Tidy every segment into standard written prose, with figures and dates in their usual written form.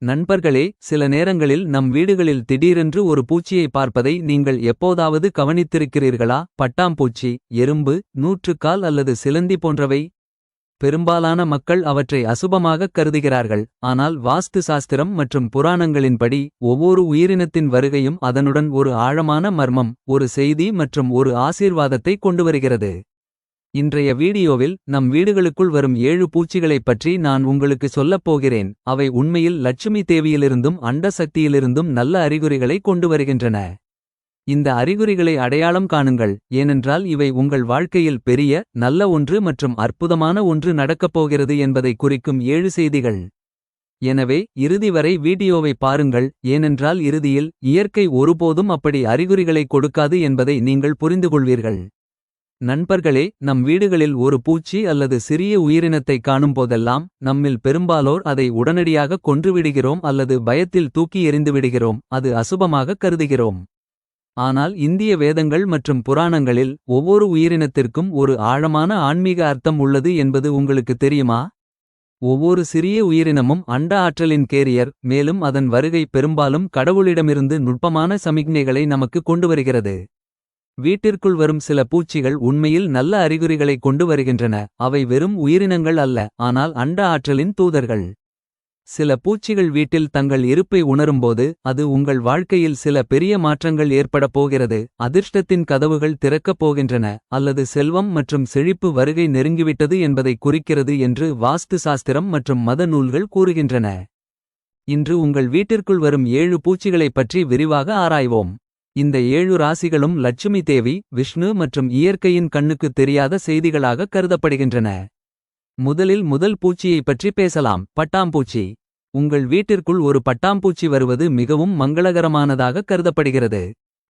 நண்பர்களே, சில நேரங்களில் நம் வீடுகளில் திடீரென்று ஒரு பூச்சியை பார்ப்பதை நீங்கள் எப்போதாவது கவனித்திருக்கிறீர்களா? பட்டாம்பூச்சி, எறும்பு, நூற்றுக்கால் அல்லது சிலந்தி போன்றவை. பெரும்பாலான மக்கள் அவற்றை அசுபமாகக் கருதுகிறார்கள். ஆனால் வாஸ்து சாஸ்திரம் மற்றும் புராணங்களின்படி ஒவ்வொரு உயிரினத்தின் வருகையும் அதனுடன் ஒரு ஆழமான மர்மம், ஒரு செய்தி மற்றும் ஒரு ஆசீர்வாதத்தை கொண்டுவருகிறது. இன்றைய வீடியோவில் நம் வீடுகளுக்குள் வரும் 7 பூச்சிகளைப் பற்றி நான் உங்களுக்கு சொல்லப் போகிறேன். அவை உண்மையில் லட்சுமி தேவியிலிருந்தும் அண்ட சக்தியிலிருந்தும் நல்ல அறிகுறிகளை கொண்டு வருகின்றன. இந்த அறிகுறிகளை அடையாளம் காணுங்கள், ஏனென்றால் இவை உங்கள் வாழ்க்கையில் பெரிய, நல்ல ஒன்று மற்றும் அற்புதமான ஒன்று நடக்கப் போகிறது என்பதை குறிக்கும் 7 செய்திகள். எனவே இறுதி வரை வீடியோவை பாருங்கள், ஏனென்றால் இறுதியில் இயற்கை ஒருபோதும் அப்படி அறிகுறிகளை கொடுக்காது என்பதை நீங்கள் புரிந்துகொள்வீர்கள். நண்பர்களே, நம் வீடுகளில் ஒரு பூச்சி அல்லது சிறிய உயிரினத்தை காணும் போதெல்லாம் நம்மில் பெரும்பாலோர் அதை உடனடியாக கொன்றுவிடுகிறோம் அல்லது பயத்தில் தூக்கி எறிந்துவிடுகிறோம். அது அசுபமாக கருதுகிறோம். ஆனால் இந்திய வேதங்கள் மற்றும் புராணங்களில் ஒவ்வொரு உயிரினத்திற்கும் ஒரு ஆழமான ஆன்மீக அர்த்தம் உள்ளது என்பது உங்களுக்கு தெரியுமா? ஒவ்வொரு சிறிய உயிரினமும் அண்ட ஆற்றலின் கேரியர், மேலும் அதன் வருகை பெரும்பாலும் கடவுளிடமிருந்து நுட்பமான சமிக்ஞைகளை நமக்கு கொண்டுவருகிறது. வீட்டிற்குள் வரும் சில பூச்சிகள் உண்மையில் நல்ல அறிகுறிகளை கொண்டு வருகின்றன. அவை வெறும் உயிரினங்கள் அல்ல, ஆனால் அண்ட ஆற்றலின் தூதர்கள். சில பூச்சிகள் வீட்டில் தங்கள் இருப்பை உணரும்போது அது உங்கள் வாழ்க்கையில் சில பெரிய மாற்றங்கள் ஏற்படப் போகிறது. அதிர்ஷ்டத்தின் கதவுகள் திறக்கப் போகின்றன, அல்லது செல்வம் மற்றும் செழிப்பு வருகை நெருங்கிவிட்டது என்பதை குறிக்கிறது என்று வாஸ்து சாஸ்திரம் மற்றும் மத நூல்கள் கூறுகின்றன. இன்று உங்கள் வீட்டிற்குள் வரும் 7 பூச்சிகளைப் பற்றி விரிவாக ஆராய்வோம். இந்த 7 ராசிகளும் லட்சுமி தேவி, விஷ்ணு மற்றும் இயற்கையின் கண்ணுக்குத் தெரியாத செய்திகளாக கருதப்படுகின்றன. முதல் பூச்சியைப் பற்றி பேசலாம். பட்டாம்பூச்சி. உங்கள் வீட்டிற்குள் ஒரு பட்டாம்பூச்சி வருவது மிகவும் மங்களகரமானதாக கருதப்படுகிறது.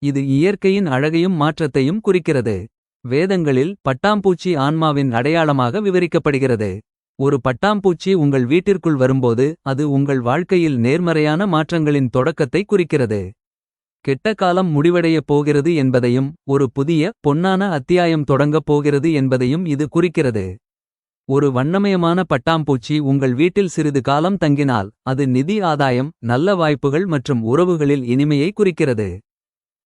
இது இயற்கையின் அழகையும் மாற்றத்தையும் குறிக்கிறது. வேதங்களில் பட்டாம்பூச்சி ஆன்மாவின் அடையாளமாக விவரிக்கப்படுகிறது. ஒரு பட்டாம்பூச்சி உங்கள் வீட்டிற்குள் வரும்போது அது உங்கள் வாழ்க்கையில் நேர்மறையான மாற்றங்களின் தொடக்கத்தை குறிக்கிறது. கெட்ட காலம் முடிவடையப் போகிறது என்பதையும் ஒரு புதிய, பொன்னான அத்தியாயம் தொடங்கப் போகிறது என்பதையும் இது குறிக்கிறது. ஒரு வண்ணமயமான பட்டாம்பூச்சி உங்கள் வீட்டில் சிறிது காலம் தங்கினால் அது நிதி ஆதாயம், நல்ல வாய்ப்புகள் மற்றும் உறவுகளில் இனிமையை குறிக்கிறது.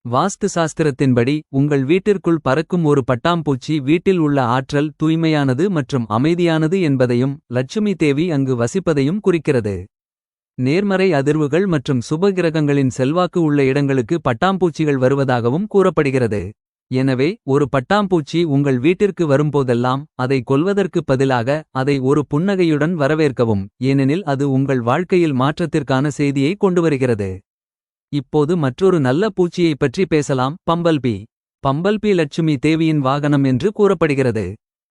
வாஸ்து சாஸ்திரத்தின்படி உங்கள் வீட்டிற்குள் பறக்கும் ஒரு பட்டாம்பூச்சி வீட்டில் உள்ள ஆற்றல் தூய்மையானது மற்றும் அமைதியானது என்பதையும் லட்சுமி தேவி அங்கு வசிப்பதையும் குறிக்கிறது. நேர்மறை அதிர்வுகள் மற்றும் சுபகிரகங்களின் செல்வாக்கு உள்ள இடங்களுக்கு பட்டாம்பூச்சிகள் வருவதாகவும் கூறப்படுகிறது. எனவே ஒரு பட்டாம்பூச்சி உங்கள் வீட்டிற்கு வரும்போதெல்லாம் அதை கொல்வதற்கு பதிலாக அதை ஒரு புன்னகையுடன் வரவேற்கவும், ஏனெனில் அது உங்கள் வாழ்க்கையில் மாற்றத்திற்கான செய்தியை கொண்டுவருகிறது. இப்போது மற்றொரு நல்ல பூச்சியைப் பற்றி பேசலாம். பம்பல்பீ. பம்பல்பீ லட்சுமி தேவியின் வாகனம் என்று கூறப்படுகிறது.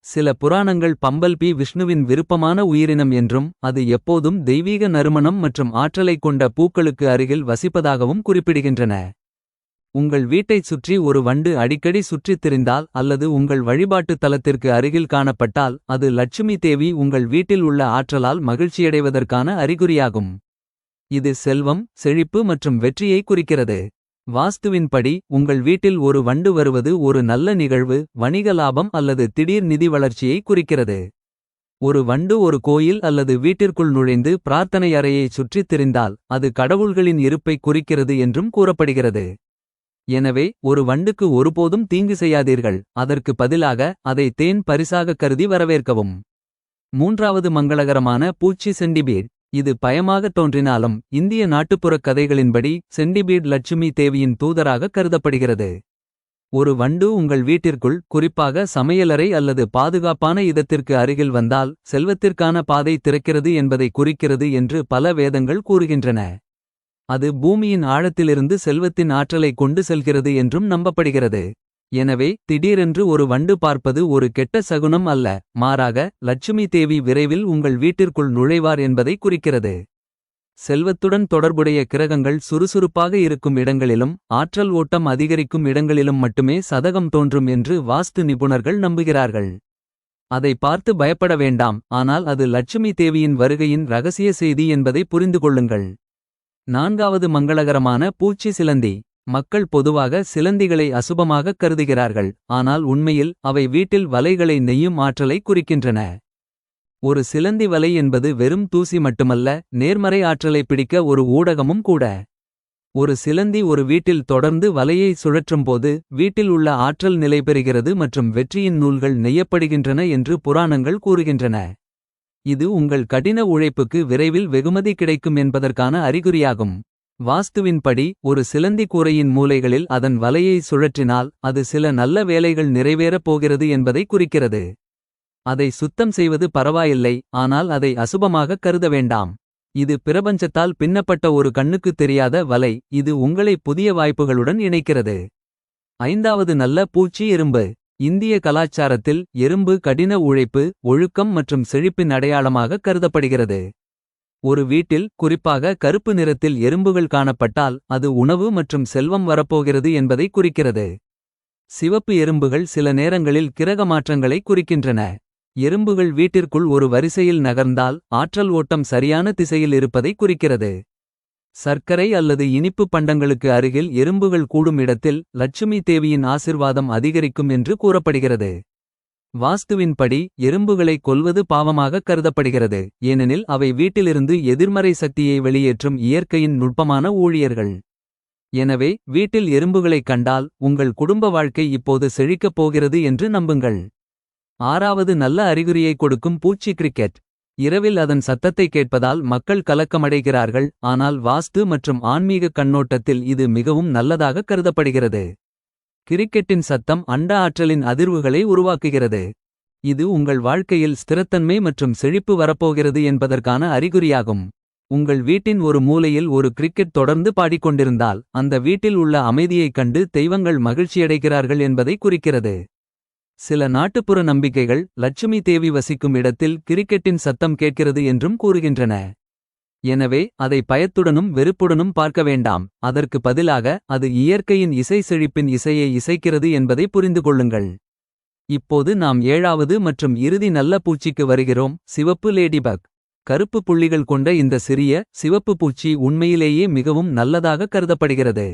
சில புராணங்கள் பம்பல்பீ விஷ்ணுவின் விருப்பமான உயிரினம் என்றும் அது எப்போதும் தெய்வீக நறுமணம் மற்றும் ஆற்றலைக் கொண்ட பூக்களுக்கு அருகில் வசிப்பதாகவும் குறிப்பிடுகின்றன. உங்கள் வீட்டைச் சுற்றி ஒரு வண்டு அடிக்கடி சுற்றித் திரிந்தால் அல்லது உங்கள் வழிபாட்டு தலத்திற்கு அருகில் காணப்பட்டால் அது லட்சுமி தேவி உங்கள் வீட்டில் உள்ள ஆற்றலால் மகிழ்ச்சியடைவதற்கான அறிகுறியாகும். இது செல்வம், செழிப்பு மற்றும் வெற்றியை குறிக்கிறது. வாஸ்துவின்படி உங்கள் வீட்டில் ஒரு வண்டு வருவது ஒரு நல்ல நிகழ்வு, வணிக லாபம் அல்லது திடீர் நிதி வளர்ச்சியை குறிக்கிறது. ஒரு வண்டு ஒரு கோயில் அல்லது வீட்டிற்குள் நுழைந்து பிரார்த்தனை அறையை சுற்றித் திரிந்தால் அது கடவுள்களின் இருப்பை குறிக்கிறது என்றும் கூறப்படுகிறது. எனவே ஒரு வண்டுக்கு ஒருபோதும் தீங்கு செய்யாதீர்கள், அதற்கு பதிலாக அதை தேன் பரிசாக கருதி வரவேற்கவும். மூன்றாவது மங்களகரமான பூச்சி சென்டிபீட். இது பயமாகத் தோன்றினாலும் இந்திய நாட்டுப்புறக் கதைகளின்படி சென்டிபீட் லட்சுமி தேவியின் தூதராக கருதப்படுகிறது. ஒரு வண்டு உங்கள் வீட்டிற்குள், குறிப்பாக சமையலறை அல்லது பாதுகாப்பான இடத்திற்கு அருகில் வந்தால் செல்வத்திற்கான பாதை திறக்கிறது என்பதை குறிக்கிறது என்று பல வேதங்கள் கூறுகின்றன. அது பூமியின் ஆழத்திலிருந்து செல்வத்தின் ஆற்றலை கொண்டு செல்கிறது என்றும் நம்பப்படுகிறது. எனவே திடீரென்று ஒரு வண்டு பார்ப்பது ஒரு கெட்ட சகுனம் அல்ல, மாறாக லட்சுமி தேவி விரைவில் உங்கள் வீட்டிற்குள் நுழைவார் என்பதை குறிக்கிறது. செல்வத்துடன் தொடர்புடைய கிரகங்கள் சுறுசுறுப்பாக இருக்கும் இடங்களிலும் ஆற்றல் ஓட்டம் அதிகரிக்கும் இடங்களிலும் மட்டுமே சதகம் தோன்றும் என்று வாஸ்து நிபுணர்கள் நம்புகிறார்கள். அதை பார்த்து பயப்பட வேண்டாம், ஆனால் அது லட்சுமி தேவியின் வருகையின் ரகசிய செய்தி என்பதை புரிந்து கொள்ளுங்கள். நான்காவது மங்களகரமான பூச்சி சிலந்தி. மக்கள் பொதுவாக சிலந்திகளை அசுபமாகக் கருதுகிறார்கள், ஆனால் உண்மையில் அவை வீட்டில் வலைகளை நெய்யும் ஆற்றலை குறிக்கின்றன. ஒரு சிலந்தி வலை என்பது வெறும் தூசி மட்டுமல்ல, நேர்மறை ஆற்றலை பிடிக்க ஒரு ஊடகமும் கூட. ஒரு சிலந்தி ஒரு வீட்டில் தொடர்ந்து வலையை சுழற்றும்போது வீட்டில் உள்ள ஆற்றல் நிலைபெறுகிறது மற்றும் வெற்றியின் நூல்கள் நெய்யப்படுகின்றன என்று புராணங்கள் கூறுகின்றன. இது உங்கள் கடின உழைப்புக்கு விரைவில் வெகுமதி கிடைக்கும் என்பதற்கான அறிகுறியாகும். வாஸ்துவின்படி ஒரு சிலந்தி கூரையின் மூலைகளில் அதன் வலையை சுழற்றினால் அது சில நல்ல வேலைகள் நிறைவேறப் போகிறது என்பதை குறிக்கிறது. அதை சுத்தம் செய்வது பரவாயில்லை, ஆனால் அதை அசுபமாக கருத வேண்டாம். இது பிரபஞ்சத்தால் பின்னப்பட்ட ஒரு கண்ணுக்குத் தெரியாத வலை. இது உங்களை புதிய வாய்ப்புகளுடன் இணைக்கிறது. ஐந்தாவது நல்ல பூச்சி எறும்பு. இந்திய கலாச்சாரத்தில் எறும்பு கடின உழைப்பு, ஒழுக்கம் மற்றும் செழிப்பின் அடையாளமாக கருதப்படுகிறது. ஒரு வீட்டில், குறிப்பாக கருப்பு நிறத்தில் எறும்புகள் காணப்பட்டால் அது உணவு மற்றும் செல்வம் வரப்போகிறது என்பதை குறிக்கிறது. சிவப்பு எறும்புகள் சில நேரங்களில் கிரக மாற்றங்களை குறிக்கின்றன. எறும்புகள் வீட்டிற்குள் ஒரு வரிசையில் நகர்ந்தால் ஆற்றல் ஓட்டம் சரியான திசையில் இருப்பதை குறிக்கிறது. சர்க்கரை அல்லது இனிப்பு பண்டங்களுக்கு அருகில் எறும்புகள் கூடும் இடத்தில் லட்சுமி தேவியின் ஆசிர்வாதம் அதிகரிக்கும் என்று கூறப்படுகிறது. வாஸ்துவின்படி எறும்புகளை கொல்வது பாவமாக கருதப்படுகிறது, ஏனெனில் அவை வீட்டிலிருந்து எதிர்மறை சக்தியை வெளியேற்றும் இயற்கையின் நுட்பமான ஊழியர்கள். எனவே வீட்டில் எறும்புகளைக் கண்டால் உங்கள் குடும்ப வாழ்க்கை இப்போது செழிக்கப் போகிறது என்று நம்புங்கள். ஆறாவது நல்ல அறிகுறியை கொடுக்கும் பூச்சி கிரிக்கெட். இரவில் அதன் சத்தத்தை கேட்பதால் மக்கள் கலக்கமடைகிறார்கள், ஆனால் வாஸ்து மற்றும் ஆன்மீக கண்ணோட்டத்தில் இது மிகவும் நல்லதாக கருதப்படுகிறது. கிரிக்கெட்டின் சத்தம் அண்ட ஆற்றலின் அதிர்வுகளை உருவாக்குகிறது. இது உங்கள் வாழ்க்கையில் ஸ்திரத்தன்மை மற்றும் செழிப்பு வரப்போகிறது என்பதற்கான அறிகுறியாகும். உங்கள் வீட்டின் ஒரு மூலையில் ஒரு கிரிக்கெட் தொடர்ந்து பாடிக்கொண்டிருந்தால் அந்த வீட்டில் உள்ள அமைதியைக் கண்டு தெய்வங்கள் மகிழ்ச்சியடைகிறார்கள் என்பதை குறிக்கிறது. சில நாட்டுப்புற நம்பிக்கைகள் லட்சுமி தேவி வசிக்கும் இடத்தில் கிரிக்கெட்டின் சத்தம் கேட்கிறது என்றும் கூறுகின்றன. எனவே அதை பயத்துடனும் வெறுப்புடனும் பார்க்க வேண்டாம், அதற்கு பதிலாக அது இயற்கையின் இசை செழிப்பின் இசையை இசைக்கிறது என்பதை புரிந்து கொள்ளுங்கள். இப்போது நாம் ஏழாவது மற்றும் இறுதி நல்ல பூச்சிக்கு வருகிறோம், சிவப்பு லேடிபக். கருப்பு புள்ளிகள் கொண்ட இந்த சிறிய சிவப்பு பூச்சி உண்மையிலேயே மிகவும் நல்லதாக கருதப்படுகிறது.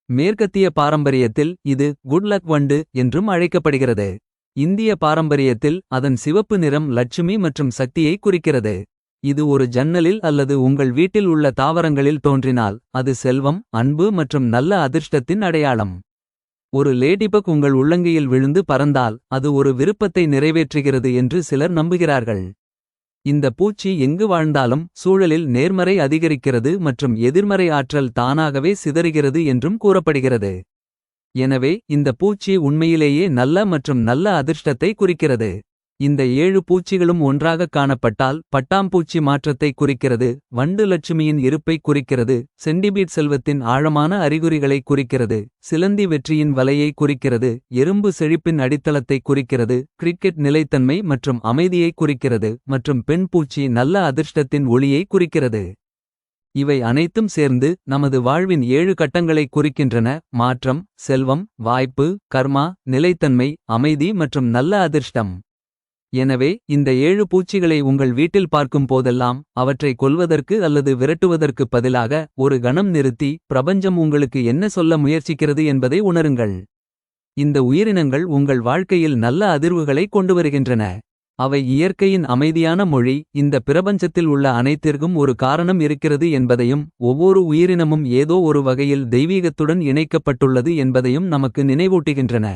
மேற்கத்திய பாரம்பரியத்தில் இது குட் லக் வண்டு என்றும் அழைக்கப்படுகிறது. இந்திய பாரம்பரியத்தில் அதன் சிவப்பு நிறம் லட்சுமி மற்றும் சக்தியை குறிக்கிறது. இது ஒரு ஜன்னலில் அல்லது உங்கள் வீட்டில் உள்ள தாவரங்களில் தோன்றினால் அது செல்வம், அன்பு மற்றும் நல்ல அதிர்ஷ்டத்தின் அடையாளம். ஒரு லேடிபக் உங்கள் உள்ளங்கையில் விழுந்து பறந்தால் அது ஒரு விருப்பத்தை நிறைவேற்றுகிறது என்று சிலர் நம்புகிறார்கள். இந்த பூச்சி எங்கு வாழ்ந்தாலும் சூழலில் நேர்மறை அதிகரிக்கிறது மற்றும் எதிர்மறை ஆற்றல் தானாகவே சிதறுகிறது என்றும் கூறப்படுகிறது. எனவே இந்த பூச்சி உண்மையிலேயே நல்ல மற்றும் நல்ல அதிர்ஷ்டத்தை குறிக்கிறது. இந்த 7 பூச்சிகளும் ஒன்றாகக் காணப்பட்டால் பட்டாம்பூச்சி மாற்றத்தை குறிக்கிறது, வண்டு லட்சுமியின் இருப்பை குறிக்கிறது, சென்டிபீட் செல்வத்தின் ஆழமான அறிகுறிகளை குறிக்கிறது, சிலந்தி வெற்றியின் வலையை குறிக்கிறது, எறும்பு செழிப்பின் அடித்தளத்தை குறிக்கிறது, கிரிக்கெட் நிலைத்தன்மை மற்றும் அமைதியை குறிக்கிறது, மற்றும் பெண் பூச்சி நல்ல அதிர்ஷ்டத்தின் ஒளியை குறிக்கிறது. இவை அனைத்தும் சேர்ந்து நமது வாழ்வின் 7 கட்டங்களை குறிக்கின்றன: மாற்றம், செல்வம், வாய்ப்பு, கர்மா, நிலைத்தன்மை, அமைதி மற்றும் நல்ல அதிர்ஷ்டம். எனவே இந்த 7 பூச்சிகளை உங்கள் வீட்டில் பார்க்கும் போதெல்லாம் அவற்றை கொல்வதற்கு அல்லது விரட்டுவதற்குப் பதிலாக ஒரு கணம் நிறுத்தி பிரபஞ்சம் உங்களுக்கு என்ன சொல்ல முயற்சிக்கிறது என்பதை உணருங்கள். இந்த உயிரினங்கள் உங்கள் வாழ்க்கையில் நல்ல அதிர்வுகளை கொண்டு வருகின்றன. அவை இயற்கையின் அமைதியான மொழி, இந்த பிரபஞ்சத்தில் உள்ள அனைத்திற்கும் ஒரு காரணம் இருக்கிறது என்பதையும் ஒவ்வொரு உயிரினமும் ஏதோ ஒரு வகையில் தெய்வீகத்துடன் இணைக்கப்பட்டுள்ளது என்பதையும் நமக்கு நினைவூட்டுகின்றன.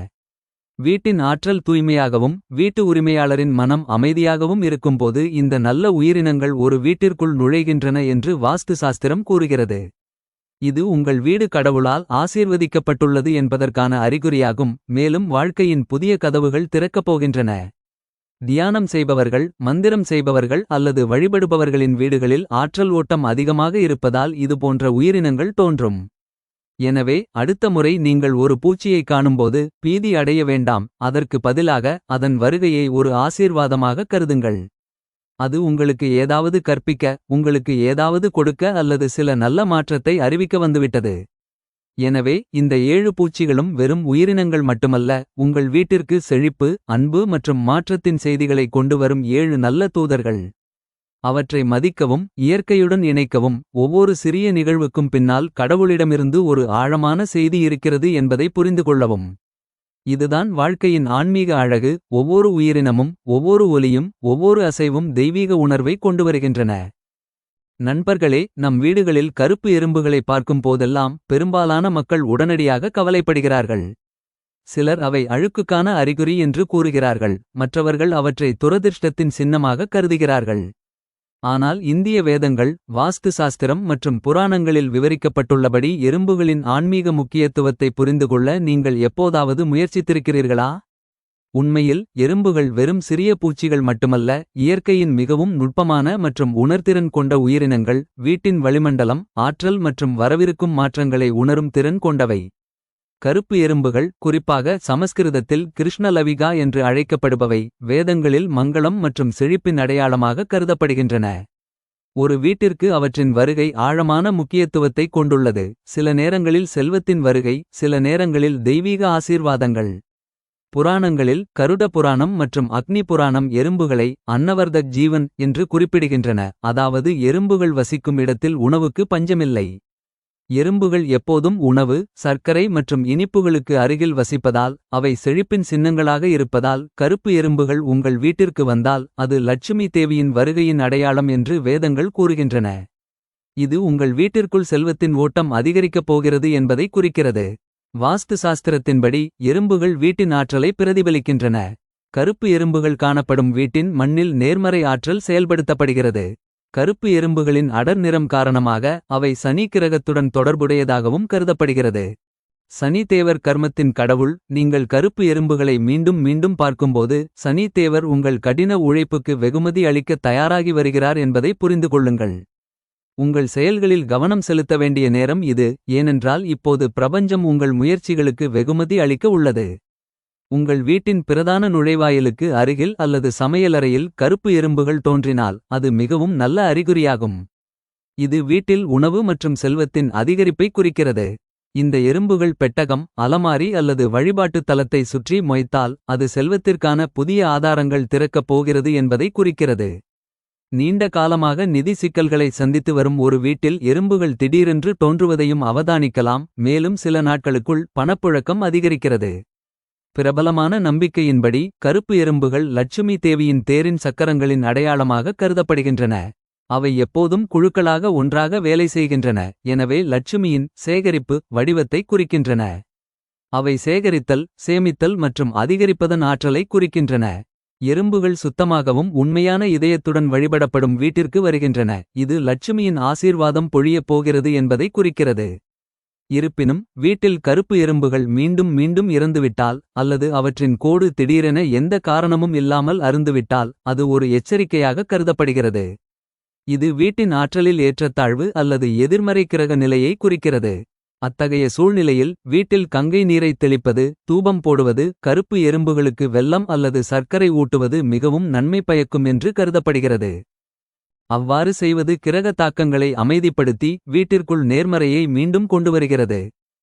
வீட்டின் ஆற்றல் தூய்மையாகவும் வீட்டு உரிமையாளரின் மனம் அமைதியாகவும் இருக்கும்போது இந்த நல்ல உயிரினங்கள் ஒரு வீட்டிற்குள் நுழைகின்றன என்று வாஸ்து சாஸ்திரம் கூறுகிறது. இது உங்கள் வீடு கடவுளால் ஆசீர்வதிக்கப்பட்டுள்ளது என்பதற்கான அறிகுறியாகும், மேலும் வாழ்க்கையின் புதிய கதவுகள் திறக்கப் போகின்றன. தியானம் செய்பவர்கள், மந்திரம் செய்பவர்கள் அல்லது வழிபடுபவர்களின் வீடுகளில் ஆற்றல் ஓட்டம் அதிகமாக இருப்பதால் இதுபோன்ற உயிரினங்கள் தோன்றும். எனவே அடுத்த முறை நீங்கள் ஒரு பூச்சியைக் காணும்போது பீதி அடைய வேண்டாம், அதற்கு பதிலாக அதன் வருகையை ஒரு ஆசீர்வாதமாக கருதுங்கள். அது உங்களுக்கு ஏதாவது கற்பிக்க, உங்களுக்கு ஏதாவது கொடுக்க அல்லது சில நல்ல மாற்றத்தை அறிவிக்க வந்துவிட்டது. எனவே இந்த 7 பூச்சிகளும் வெறும் உயிரினங்கள் மட்டுமல்ல, உங்கள் வீட்டிற்கு செழிப்பு, அன்பு மற்றும் மாற்றத்தின் செய்திகளை கொண்டு வரும் 7 நல்ல தூதர்கள். அவற்றை மதிக்கவும் இயற்கையுடன் இணைக்கவும், ஒவ்வொரு சிறிய நிகழ்வுக்கும் பின்னால் கடவுளிடமிருந்து ஒரு ஆழமான செய்தி இருக்கிறது என்பதை புரிந்து கொள்ளவும். இதுதான் வாழ்க்கையின் ஆன்மீக அழகு. ஒவ்வொரு உயிரினமும் ஒவ்வொரு ஒலியும் ஒவ்வொரு அசைவும் தெய்வீக உணர்வை கொண்டுவருகின்றன. நண்பர்களே, நம் வீடுகளில் கருப்பு எறும்புகளை பார்க்கும் போதெல்லாம் பெரும்பாலான மக்கள் உடனடியாக கவலைப்படுகிறார்கள். சிலர் அவை அழுக்குக்கான அறிகுறி என்று கூறுகிறார்கள். மற்றவர்கள் அவற்றை துரதிர்ஷ்டத்தின் சின்னமாக கருதுகிறார்கள். ஆனால் இந்திய வேதங்கள், வாஸ்து சாஸ்திரம் மற்றும் புராணங்களில் விவரிக்கப்பட்டுள்ளபடி எறும்புகளின் ஆன்மீக முக்கியத்துவத்தை புரிந்துகொள்ள நீங்கள் எப்போதாவது முயற்சித்திருக்கிறீர்களா? உண்மையில் எறும்புகள் வெறும் சிறிய பூச்சிகள் மட்டுமல்ல, இயற்கையின் மிகவும் நுட்பமான மற்றும் உணர்திறன் கொண்ட உயிரினங்கள். வீட்டின் வளிமண்டலம், ஆற்றல் மற்றும் வரவிருக்கும் மாற்றங்களை உணரும் திறன் கொண்டவை. கருப்பு எறும்புகள், குறிப்பாக சமஸ்கிருதத்தில் கிருஷ்ணலவிகா என்று அழைக்கப்படுபவை, வேதங்களில் மங்களம் மற்றும் செழிப்பின் அடையாளமாக கருதப்படுகின்றன. ஒரு வீட்டிற்கு அவற்றின் வருகை ஆழமான முக்கியத்துவத்தை கொண்டுள்ளது. சில நேரங்களில் செல்வத்தின் வருகை, சில நேரங்களில் தெய்வீக ஆசீர்வாதங்கள். புராணங்களில் கருட புராணம் மற்றும் அக்னி புராணம் எறும்புகளை அன்னவர்தக் ஜீவன் என்று குறிப்பிடுகின்றன, அதாவது எறும்புகள் வசிக்கும் இடத்தில் உணவுக்கு பஞ்சமில்லை. எறும்புகள் எப்போதும் உணவு, சர்க்கரை மற்றும் இனிப்புகளுக்கு அருகில் வசிப்பதால், அவை செழிப்பின் சின்னங்களாக இருப்பதால், கருப்பு எறும்புகள் உங்கள் வீட்டிற்கு வந்தால் அது லட்சுமி தேவியின் வருகையின் அடையாளம் என்று வேதங்கள் கூறுகின்றன. இது உங்கள் வீட்டிற்குள் செல்வத்தின் ஓட்டம் அதிகரிக்கப் போகிறது என்பதை குறிக்கிறது. வாஸ்து சாஸ்திரத்தின்படி எறும்புகள் வீட்டின் ஆற்றலை பிரதிபலிக்கின்றன. கருப்பு எறும்புகள் காணப்படும் வீட்டின் மண்ணில் நேர்மறை ஆற்றல் செயல்படுத்தப்படுகிறது. கருப்பு எறும்புகளின் அடர் நிறம் காரணமாக அவை சனி கிரகத்துடன் தொடர்புடையதாகவும் கருதப்படுகிறது. சனி தேவர் கர்மத்தின் கடவுள். நீங்கள் கருப்பு எறும்புகளை மீண்டும் மீண்டும் பார்க்கும்போது சனி தேவர் உங்கள் கடின உழைப்புக்கு வெகுமதி அளிக்க தயாராகி வருகிறார் என்பதை புரிந்து கொள்ளுங்கள். உங்கள் செயல்களில் கவனம் செலுத்த வேண்டிய நேரம் இது, ஏனென்றால் இப்போது பிரபஞ்சம் உங்கள் முயற்சிகளுக்கு வெகுமதி அளிக்க உள்ளது. உங்கள் வீட்டின் பிரதான நுழைவாயிலுக்கு அருகில் அல்லது சமையலறையில் கருப்பு எறும்புகள் தோன்றினால் அது மிகவும் நல்ல அறிகுறியாகும். இது வீட்டில் உணவு மற்றும் செல்வத்தின் அதிகரிப்பை குறிக்கிறது. இந்த எறும்புகள் பெட்டகம், அலமாரி அல்லது வழிபாட்டுத் தலத்தை சுற்றி மொய்த்தால் அது செல்வத்திற்கான புதிய ஆதாரங்கள் திறக்கப் போகிறது என்பதை குறிக்கிறது. நீண்ட காலமாக நிதி சிக்கல்களை சந்தித்து வரும் ஒரு வீட்டில் எறும்புகள் திடீரென்று தோன்றுவதையும் அவதானிக்கலாம், மேலும் சில நாட்களுக்குள் பணப்புழக்கம் அதிகரிக்கிறது. பிரபலமான நம்பிக்கையின்படி கருப்பு எறும்புகள் லட்சுமி தேவியின் தேரின் சக்கரங்களின் அடையாளமாக கருதப்படுகின்றன. அவை எப்போதும் குழுக்களாக ஒன்றாக வேலை செய்கின்றன, எனவே லட்சுமியின் சேகரிப்பு வடிவத்தை குறிக்கின்றன. அவை சேகரித்தல், சேமித்தல் மற்றும் அதிகரிப்பதன் ஆற்றலை குறிக்கின்றன. எறும்புகள் சுத்தமாகவும் உண்மையான இதயத்துடன் வழிபடப்படும் வீட்டிற்கு வருகின்றன, இது லட்சுமியின் ஆசீர்வாதம் பொழியப் போகிறது என்பதை குறிக்கிறது. இருப்பினும் வீட்டில் கருப்பு எறும்புகள் மீண்டும் மீண்டும் இறந்துவிட்டால், அல்லது அவற்றின் கோடு திடீரென எந்த காரணமும் இல்லாமல் அருந்துவிட்டால், அது ஒரு எச்சரிக்கையாக கருதப்படுகிறது. இது வீட்டின் ஆற்றலில் ஏற்றத்தாழ்வு அல்லது எதிர்மறை கிரக நிலையை குறிக்கிறது. அத்தகைய சூழ்நிலையில் வீட்டில் கங்கை நீரை தெளிப்பது, தூபம் போடுவது, கருப்பு எறும்புகளுக்கு வெல்லம் அல்லது சர்க்கரை ஊட்டுவது மிகவும் நன்மை பயக்கும் என்று கருதப்படுகிறது. அவ்வாறு செய்வது கிரக தாக்கங்களை அமைதிப்படுத்தி வீட்டிற்குள் நேர்மறையை மீண்டும் கொண்டுவருகிறது.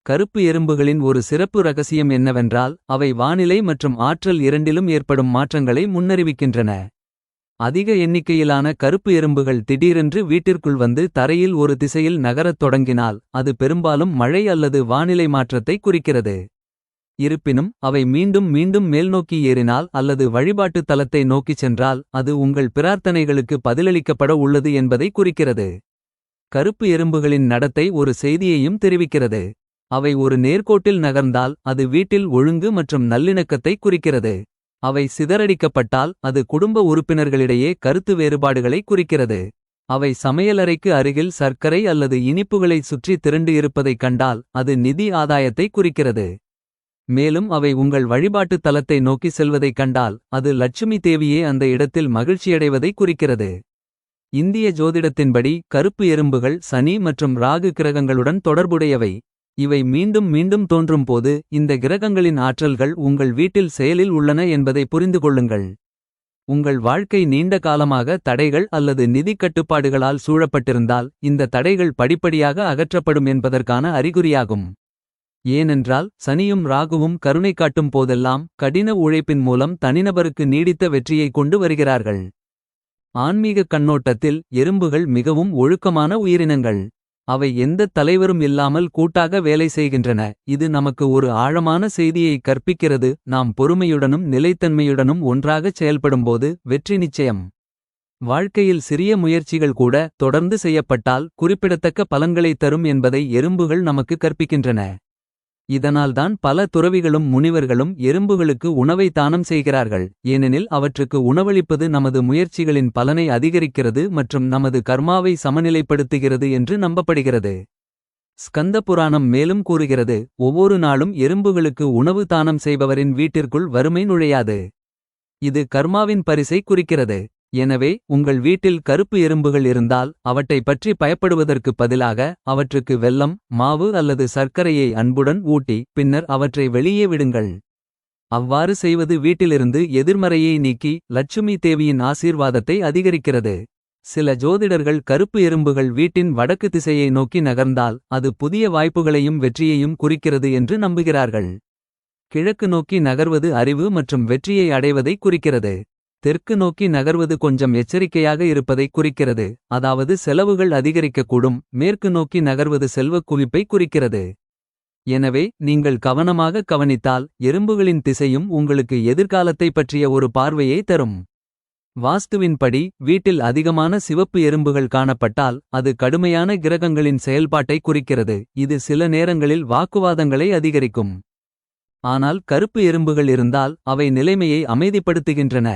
கருப்பு எறும்புகளின் ஒரு சிறப்பு ரகசியம் என்னவென்றால், அவை வானிலை மற்றும் ஆற்றல் இரண்டிலும் ஏற்படும் மாற்றங்களை முன்னறிவிக்கின்றன. அதிக எண்ணிக்கையிலான கருப்பு எறும்புகள் திடீரென்று வீட்டிற்குள் வந்து தரையில் ஒரு திசையில் நகரத் தொடங்கினால், அது பெரும்பாலும் மழை அல்லது வானிலை மாற்றத்தை குறிக்கிறது. இருப்பினும் அவை மீண்டும் மீண்டும் மேல்நோக்கி ஏறினால் அல்லது வழிபாட்டுத் தலத்தை நோக்கிச் சென்றால், அது உங்கள் பிரார்த்தனைகளுக்கு பதிலளிக்கப்பட உள்ளது என்பதை குறிக்கிறது. கருப்பு எறும்புகளின் நடத்தை ஒரு செய்தியையும் தெரிவிக்கிறது. அவை ஒரு நேர்கோட்டில் நகர்ந்தால் அது வீட்டில் ஒழுங்கு மற்றும் நல்லிணக்கத்தை குறிக்கிறது. அவை சிதறடிக்கப்பட்டால் அது குடும்ப உறுப்பினர்களிடையே கருத்து வேறுபாடுகளை குறிக்கிறது. அவை சமையலறைக்கு அருகில் சர்க்கரை அல்லது இனிப்புகளை சுற்றி திரண்டு இருப்பதைக் கண்டால் அது நிதி ஆதாயத்தை குறிக்கிறது. மேலும் அவை உங்கள் வழிபாட்டுத் தலத்தை நோக்கி செல்வதைக் கண்டால் அது லட்சுமி தேவியே அந்த இடத்தில் மகிழ்ச்சியடைவதை குறிக்கிறது. இந்திய ஜோதிடத்தின்படி கருப்பு எறும்புகள் சனி மற்றும் ராகு கிரகங்களுடன் தொடர்புடையவை. இவை மீண்டும் மீண்டும் தோன்றும் போது இந்த கிரகங்களின் ஆற்றல்கள் உங்கள் வீட்டில் செயலில் உள்ளன என்பதை புரிந்து கொள்ளுங்கள். உங்கள் வாழ்க்கை நீண்ட காலமாக தடைகள் அல்லது நிதி கட்டுப்பாடுகளால் சூழப்பட்டிருந்தால், இந்த தடைகள் படிப்படியாக அகற்றப்படும் என்பதற்கான அறிகுறியாகும். ஏனென்றால் சனியும் ராகுவும் கருணை காட்டும் போதெல்லாம் கடின உழைப்பின் மூலம் தனிநபருக்கு நீடித்த வெற்றியை கொண்டு வருகிறார்கள். ஆன்மீகக் கண்ணோட்டத்தில் எறும்புகள் மிகவும் ஒழுக்கமான உயிரினங்கள். அவை எந்தத் தலைவரும் இல்லாமல் கூட்டாக வேலை செய்கின்றன. இது நமக்கு ஒரு ஆழமான செய்தியை கற்பிக்கிறது. நாம் பொறுமையுடனும் நிலைத்தன்மையுடனும் ஒன்றாகச் செயல்படும்போது வெற்றி நிச்சயம். வாழ்க்கையில் சிறிய முயற்சிகள் கூட தொடர்ந்து செய்யப்பட்டால் குறிப்பிடத்தக்க பலன்களைத் தரும் என்பதை எறும்புகள் நமக்கு கற்பிக்கின்றன. இதனால்தான் பல துறவிகளும் முனிவர்களும் எறும்புகளுக்கு உணவை தானம் செய்கிறார்கள். ஏனெனில் அவற்றுக்கு உணவளிப்பது நமது முயற்சிகளின் பலனை அதிகரிக்கிறது மற்றும் நமது கர்மாவை சமநிலைப்படுத்துகிறது என்று நம்பப்படுகிறது. ஸ்கந்த புராணம் மேலும் கூறுகிறது, ஒவ்வொரு நாளும் எறும்புகளுக்கு உணவு தானம் செய்பவரின் வீட்டிற்குள் வறுமை நுழையாது. இது கர்மாவின் பரிசை குறிக்கிறது. எனவே உங்கள் வீட்டில் கருப்பு எறும்புகள் இருந்தால் அவற்றைப் பற்றி பயப்படுவதற்குப் பதிலாக அவற்றுக்கு வெல்லம், மாவு அல்லது சர்க்கரையை அன்புடன் ஊட்டி பின்னர் அவற்றை வெளியே விடுங்கள். அவ்வாறு செய்வது வீட்டிலிருந்து எதிர்மறையை நீக்கி லட்சுமி தேவியின் ஆசீர்வாதத்தை அதிகரிக்கிறது. சில ஜோதிடர்கள் கருப்பு எறும்புகள் வீட்டின் வடக்கு திசையை நோக்கி நகர்ந்தால் அது புதிய வாய்ப்புகளையும் வெற்றியையும் குறிக்கிறது என்று நம்புகிறார்கள். கிழக்கு நோக்கி நகர்வது அறிவு மற்றும் வெற்றியை அடைவதை குறிக்கிறது. தெற்கு நோக்கி நகர்வது கொஞ்சம் எச்சரிக்கையாக இருப்பதை குறிக்கிறது, அதாவது செலவுகள் அதிகரிக்கக்கூடும். மேற்கு நோக்கி நகர்வது செல்வக் குவிப்பை குறிக்கிறது. எனவே நீங்கள் கவனமாக கவனித்தால் எறும்புகளின் திசையும் உங்களுக்கு எதிர்காலத்தைப் பற்றிய ஒரு பார்வையை தரும். வாஸ்துவின்படி வீட்டில் அதிகமான சிவப்பு எறும்புகள் காணப்பட்டால் அது கடுமையான கிரகங்களின் செயல்பாட்டை குறிக்கிறது. இது சில நேரங்களில் வாக்குவாதங்களை அதிகரிக்கும். ஆனால் கருப்பு எறும்புகள் இருந்தால் அவை நிலைமையை அமைதிப்படுத்துகின்றன.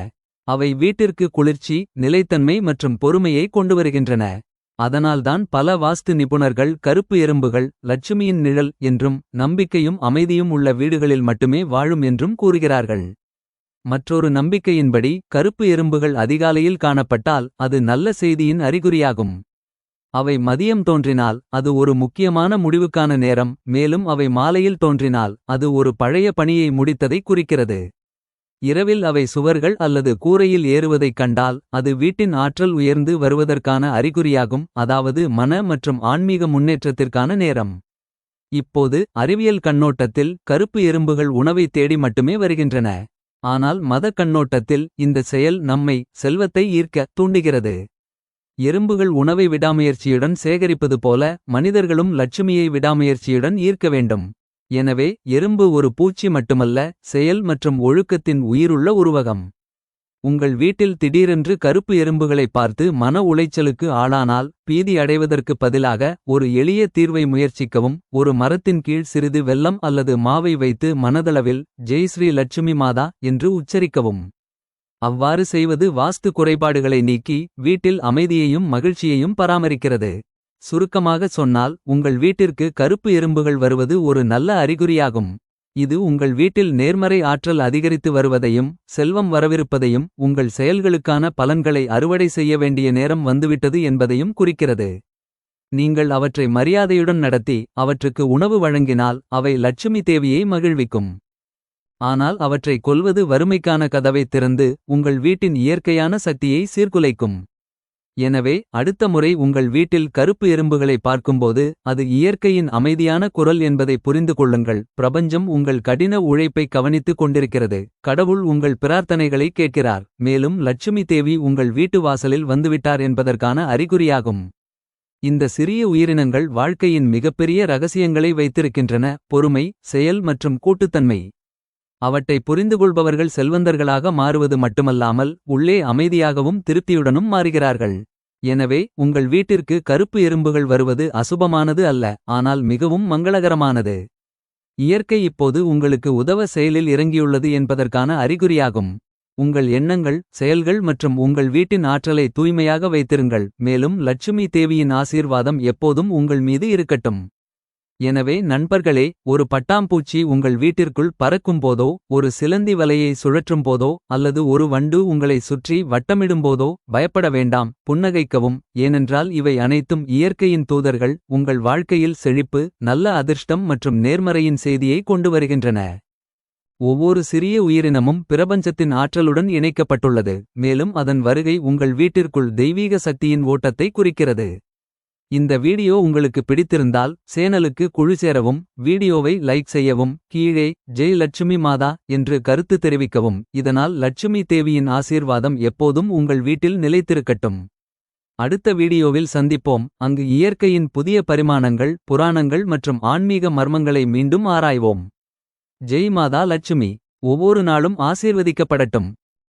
அவை வீட்டிற்கு குளிர்ச்சி, நிலைத்தன்மை மற்றும் பொறுமையை கொண்டுவருகின்றன. அதனால்தான் பல வாஸ்து நிபுணர்கள் கருப்பு எறும்புகள் லட்சுமியின் நிழல் என்றும் நம்பிக்கையும் அமைதியும் உள்ள வீடுகளில் மட்டுமே வாழும் என்றும் கூறுகிறார்கள். மற்றொரு நம்பிக்கையின்படி கருப்பு எறும்புகள் அதிகாலையில் காணப்பட்டால் அது நல்ல செய்தியின் அறிகுறியாகும். அவை மதியம் தோன்றினால் அது ஒரு முக்கியமான முடிவுக்கான நேரம். மேலும் அவை மாலையில் தோன்றினால் அது ஒரு பழைய பணியை முடித்ததை குறிக்கிறது. இரவில் அவை சுவர்கள் அல்லது கூரையில் ஏறுவதைக் கண்டால் அது வீட்டின் ஆற்றல் உயர்ந்து வருவதற்கான அறிகுறியாகும், அதாவது மன மற்றும் ஆன்மீக முன்னேற்றத்திற்கான நேரம். இப்போது அறிவியல் கண்ணோட்டத்தில் கருப்பு எறும்புகள் உணவை தேடி மட்டுமே வருகின்றன. ஆனால் மத கண்ணோட்டத்தில் இந்த செயல் நம்மை செல்வத்தை ஈர்க்க தூண்டுகிறது. எறும்புகள் உணவை விடாமுயற்சியுடன் சேகரிப்பது போல மனிதர்களும் லட்சுமியை விடாமுயற்சியுடன் ஈர்க்க வேண்டும். எனவே எறும்பு ஒரு பூச்சி மட்டுமல்ல, செயல் மற்றும் ஒழுக்கத்தின் உயிருள்ள உருவகம். உங்கள் வீட்டில் திடீரென்று கருப்பு எறும்புகளை பார்த்து மன உளைச்சலுக்கு ஆளானால் பீதி அடைவதற்குப் பதிலாக ஒரு எளிய தீர்வை முயற்சிக்கவும். ஒரு மரத்தின் கீழ் சிறிது வெல்லம் அல்லது மாவை வைத்து மனதளவில் ஜெய் ஸ்ரீ லட்சுமி மாதா என்று உச்சரிக்கவும். அவ்வாறு செய்வது வாஸ்து குறைபாடுகளை நீக்கி வீட்டில் அமைதியையும் மகிழ்ச்சியையும் பராமரிக்கிறது. சுருக்கமாக சொன்னால் உங்கள் வீட்டிற்கு கருப்பு எறும்புகள் வருவது ஒரு நல்ல அறிகுறியாகும். இது உங்கள் வீட்டில் நேர்மறை ஆற்றல் அதிகரித்து வருவதையும் செல்வம் வரவிருப்பதையும் உங்கள் செயல்களுக்கான பலன்களை அறுவடை செய்ய வேண்டிய நேரம் வந்துவிட்டது என்பதையும் குறிக்கிறது. நீங்கள் அவற்றை மரியாதையுடன் நடத்தி அவற்றுக்கு உணவு வழங்கினால் அவை லட்சுமி தேவியை மகிழ்விக்கும். ஆனால் அவற்றை கொல்வது வறுமைக்கான கதவைத் திறந்து உங்கள் வீட்டின் இயற்கையான சக்தியை சீர்குலைக்கும். எனவே அடுத்த முறை உங்கள் வீட்டில் கருப்பு எறும்புகளை பார்க்கும்போது அது இயற்கையின் அமைதியான குரல் என்பதை புரிந்து கொள்ளுங்கள். பிரபஞ்சம் உங்கள் கடின உழைப்பை கவனித்துக் கொண்டிருக்கிறது. கடவுள் உங்கள் பிரார்த்தனைகளை கேட்கிறார். மேலும் லட்சுமி தேவி உங்கள் வீட்டு வாசலில் வந்துவிட்டார் என்பதற்கான அறிகுறியாகும். இந்த சிறிய உயிரினங்கள் வாழ்க்கையின் மிகப்பெரிய ரகசியங்களை வைத்திருக்கின்றன: பொறுமை, செயல் மற்றும் கூட்டுத்தன்மை. அவற்றை புரிந்துகொள்பவர்கள் செல்வந்தர்களாக மாறுவது மட்டுமல்லாமல் உள்ளே அமைதியாகவும் திருப்தியுடனும் மாறுகிறார்கள். எனவே உங்கள் வீட்டிற்கு கருப்பு எறும்புகள் வருவது அசுபமானது அல்ல, ஆனால் மிகவும் மங்களகரமானது. இயற்கை இப்போது உங்களுக்கு உதவ செயலில் இறங்கியுள்ளது என்பதற்கான அறிகுறியாகும். உங்கள் எண்ணங்கள், செயல்கள் மற்றும் உங்கள் வீட்டின் ஆற்றலை தூய்மையாக வைத்திருங்கள். மேலும் லட்சுமி தேவியின் ஆசீர்வாதம் எப்போதும் உங்கள் மீது இருக்கட்டும். எனவே நண்பர்களே, ஒரு பட்டாம்பூச்சி உங்கள் வீட்டிற்குள் பறக்கும் போதோ, ஒரு சிலந்தி வலையை சுழற்றும் போதோ, அல்லது ஒரு வண்டு உங்களை சுற்றி வட்டமிடும்போதோ பயப்பட வேண்டாம், புன்னகைக்கவும். ஏனென்றால் இவை அனைத்தும் இயற்கையின் தூதர்கள், உங்கள் வாழ்க்கையில் செழிப்பு, நல்ல அதிர்ஷ்டம் மற்றும் நேர்மறையின் செய்தியை கொண்டு வருகின்றன. ஒவ்வொரு சிறிய உயிரினமும் பிரபஞ்சத்தின் ஆற்றலுடன் இணைக்கப்பட்டுள்ளது, மேலும் அதன் வருகை உங்கள் வீட்டிற்குள் தெய்வீக சக்தியின் ஓட்டத்தை குறிக்கிறது. இந்த வீடியோ உங்களுக்கு பிடித்திருந்தால் சேனலுக்கு குழு சேரவும், வீடியோவை லைக் செய்யவும், கீழே ஜெய் லட்சுமி மாதா என்று கருத்து தெரிவிக்கவும். இதனால் லட்சுமி தேவியின் ஆசீர்வாதம் எப்போதும் உங்கள் வீட்டில் நிலைத்திருக்கட்டும். அடுத்த வீடியோவில் சந்திப்போம். அங்கு இயற்கையின் புதிய பரிமாணங்கள், புராணங்கள் மற்றும் ஆன்மீக மர்மங்களை மீண்டும் ஆராய்வோம். ஜெய் மாதா லட்சுமி. ஒவ்வொரு நாளும் ஆசீர்வதிக்கப்படட்டும்.